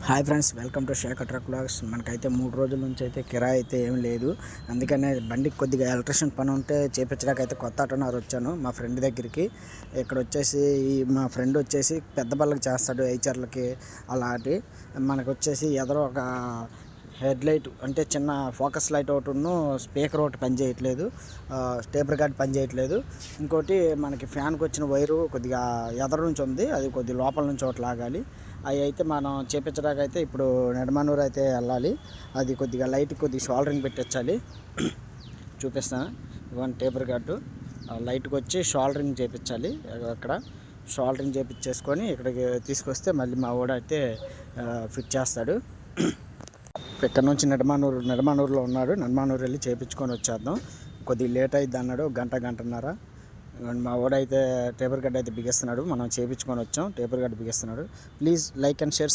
Hi friends, welcome to Shekhar truck vlogs. మనకైతే 3 రోజుల నుంచి అయితే కిరాయి అయితే ఏం లేదు. అందుకనే బండికి కొద్దిగా ఎలక్ట్రిషియన్ పని ఉంటే చేపించడానికి అయితే కొత్త ఆటోనర్ వచ్చాను మా ఫ్రెండ్ దగ్గరికి. ఇక్కడ వచ్చేసి మా ఫ్రెండ్ వచ్చేసి పెద్ద బళ్ళకి చేస్తాడు, ఐచర్లకి అలాంటి. మనకు వచ్చేసి ఎదరో ఒక హెడ్ లైట్ అంటే చిన్న ఫోకస్ లైట్ ఒకటి స్పీకర్ ఒకటి పనిచేయట్లేదు, స్టేబుల్ గార్డ్ పనిచేయట్లేదు. ఇంకోటి మనకి ఫ్యాన్కి వచ్చిన వైరు కొద్దిగా ఎదర నుంచి ఉంది, అది కొద్ది లోపల నుంచి ఒకటి లాగాలి. అవి అయితే మనం చేపించడానికి అయితే ఇప్పుడు నెడమనూరు అయితే వెళ్ళాలి. అది కొద్దిగా లైట్ కొద్దిగా షోల్డరింగ్ పెట్టించాలి. చూపిస్తాను, ఇవన్నీ టేబుల్ గార్డు లైట్కి వచ్చి షోల్డరింగ్ చేయించాలి. అక్కడ షోల్డరింగ్ చేయించేసుకొని ఇక్కడికి తీసుకొస్తే మళ్ళీ మా వాడు అయితే ఫిట్ చేస్తాడు. ఇక్కడ నుంచి నెడమనూరులో ఉన్నాడు. నెడమనూరు వెళ్ళి చేయించుకొని వచ్చేద్దాం. కొద్దిగా లేట్ అయింది అన్నాడు, గంటన్నర. మా వాడైతే టేబుల్ గడ్డ అయితే బిగిస్తున్నాడు. మనం చేయించుకొని వచ్చాం, టేబుల్ గడ్డ బిగిస్తున్నాడు. Please like and share.